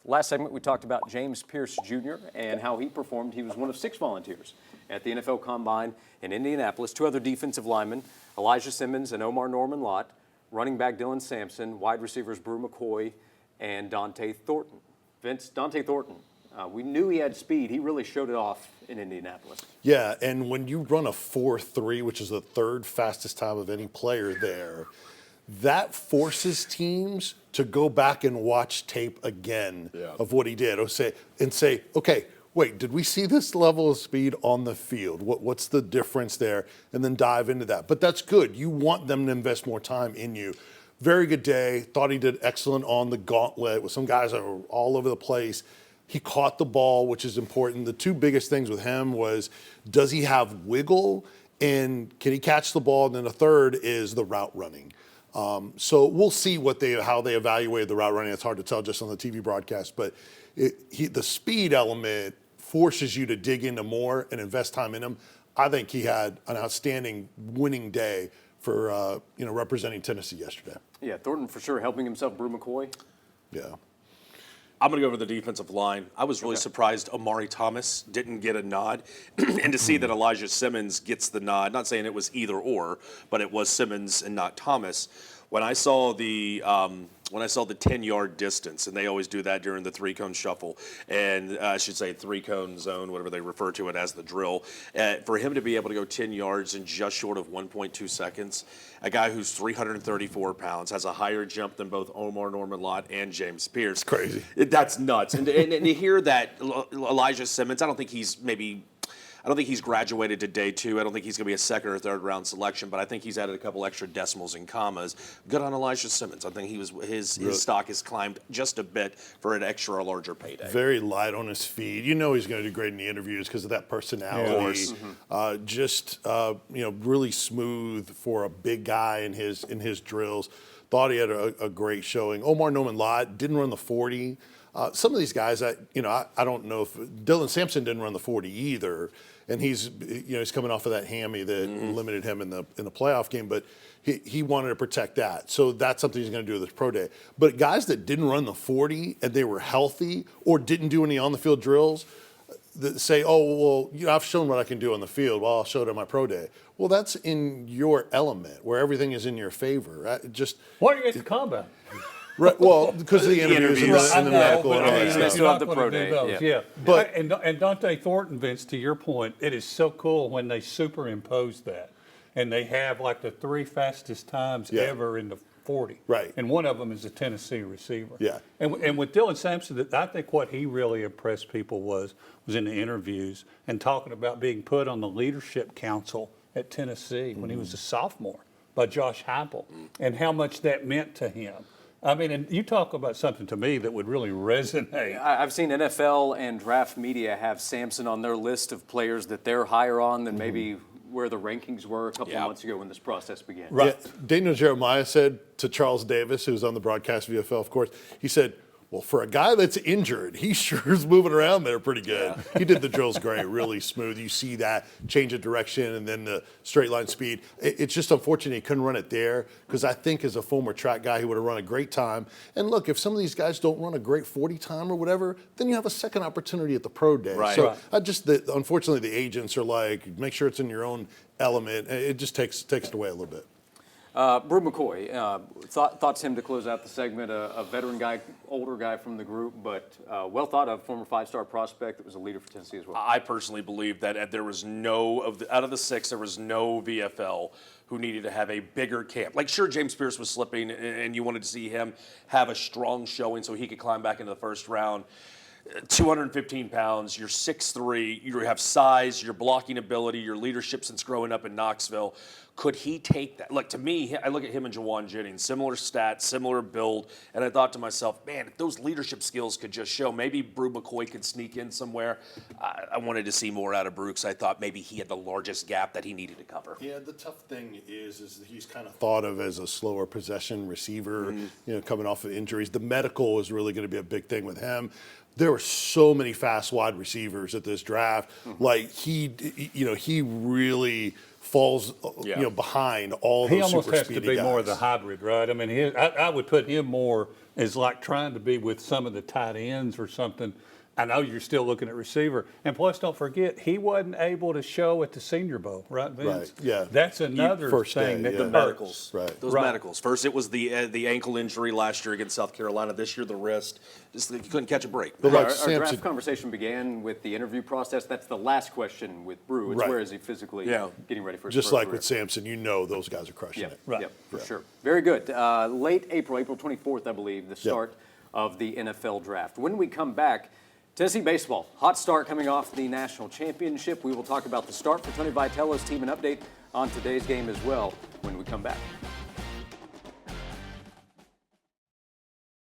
Last segment, we talked about James Pierce Jr. and how he performed. He was one of 6 volunteers at the NFL Combine in Indianapolis. 2 other defensive linemen, Elijah Simmons and Omar Norman-Lott, running back Dylan Sampson, wide receivers Brew McCoy and Dante Thornton. Vince, Dante Thornton, we knew he had speed. He really showed it off in Indianapolis. Yeah, and when you run a 4.3, which is the 3rd fastest time of any player there, that forces teams to go back and watch tape again of what he did, or say, okay, wait, did we see this level of speed on the field? What's the difference there? And then dive into that. But that's good. You want them to invest more time in you. Very good day. Thought he did excellent on the gauntlet with some guys that were all over the place. He caught the ball, which is important. The 2 biggest things with him was, does he have wiggle and can he catch the ball? And then the third is the route running. So we'll see how they evaluated the route running. It's hard to tell just on the TV broadcast, but the speed element forces you to dig into more and invest time in him. I think he had an outstanding winning day for representing Tennessee yesterday. Yeah, Thornton for sure helping himself. Brew McCoy. Yeah. I'm going to go over the defensive line. I was really surprised Amari Thomas didn't get a nod. And to see that Elijah Simmons gets the nod, not saying it was either or, but it was Simmons and not Thomas. When I saw the 10-yard distance, and they always do that during the 3-cone shuffle, and I should say 3-cone zone, whatever they refer to it as the drill, for him to be able to go 10 yards in just short of 1.2 seconds, a guy who's 334 pounds, has a higher jump than both Omar Norman-Lott and James Pierce. It's crazy. That's nuts. And to hear that Elijah Simmons, I don't think he's graduated to day 2. I don't think he's going to be a 2nd or 3rd round selection, but I think he's added a couple extra decimals and commas. Good on Elijah Simmons. I think his stock has climbed just a bit for an extra larger payday. Very light on his feet. You know he's going to do great in the interviews because of that personality. Really smooth for a big guy in his drills. Thought he had a great showing. Omar Norman-Lott didn't run the 40. Some of these guys, I don't know if Dylan Sampson didn't run the 40 either, and he's coming off of that hammy that limited him in the playoff game, but he wanted to protect that. So that's something he's going to do with his pro day. But guys that didn't run the 40 and they were healthy or didn't do any on the field drills, that say, oh, well, I've shown what I can do on the field. Well, I'll show it at my pro day. Well, that's in your element where everything is in your favor. Why are you at the combine? Right. Well, because of the interviews and the medical and all that stuff. Still have the pro day. Yeah. But and Dante Thornton, Vince, to your point, it is so cool when they superimpose that, and they have like the 3 fastest times ever in the 40. Right. And one of them is a Tennessee receiver. Yeah. And with Dylan Sampson, I think what he really impressed people was in the interviews and talking about being put on the leadership council at Tennessee when he was a sophomore by Josh Heupel, and how much that meant to him. I mean, and you talk about something to me that would really resonate. I've seen NFL and draft media have Sampson on their list of players that they're higher on than maybe where the rankings were a couple of months ago when this process began. Right. Yeah. Daniel Jeremiah said to Charles Davis, who's on the broadcast VFL, of course, he said, well, for a guy that's injured, he sure is moving around there pretty good. Yeah. He did the drills great, really smooth. You see that change of direction and then the straight line speed. It's just unfortunate he couldn't run it there because I think as a former track guy, he would have run a great time. And look, if some of these guys don't run a great 40 time or whatever, then you have a second opportunity at the pro day. Right. So unfortunately, the agents are like, make sure it's in your own element. It just takes it away a little bit. Brew McCoy, thoughts him to close out the segment, a veteran guy, older guy from the group, but well thought of, former 5-star prospect that was a leader for Tennessee as well. I personally believe that there was out of the 6, there was no VFL who needed to have a bigger camp. Like, sure, James Pierce was slipping, and you wanted to see him have a strong showing so he could climb back into the first round. 215 pounds, you're 6'3", you have size, your blocking ability, your leadership since growing up in Knoxville. Could he take that? Look, to me, I look at him and Jawan Jennings, similar stats, similar build, and I thought to myself, man, if those leadership skills could just show, maybe Brew McCoy could sneak in somewhere. I wanted to see more out of Brew because I thought maybe he had the largest gap that he needed to cover. Yeah, the tough thing is that he's kind of thought of as a slower possession receiver, coming off of injuries. The medical is really going to be a big thing with him. There were so many fast wide receivers at this draft. Like he really falls, behind all those super speedy guys. He almost has to be more of the hybrid, right? I mean, I would put him more is like trying to be with some of the tight ends or something. I know you're still looking at receiver. And plus, don't forget, he wasn't able to show at the Senior Bowl, right, Vince? Right, yeah. That's another First thing day, that yeah. hurts. Medicals, Right. Those Right. medicals. First, it was the ankle injury last year against South Carolina. This year, the wrist. Just you couldn't catch a break. But Our like Samson, draft conversation began with the interview process. That's the last question with Brew. It's Right. where is he physically Yeah. getting ready for his just pro like career. with Samson, those guys are crushing Yep, it. Right. yep, for sure. Very good. Late April 24th, I believe, the start of the NFL draft. When we come back, Tennessee baseball, hot start coming off the national championship. We will talk about the start for Tony Vitello's team and update on today's game as well when we come back.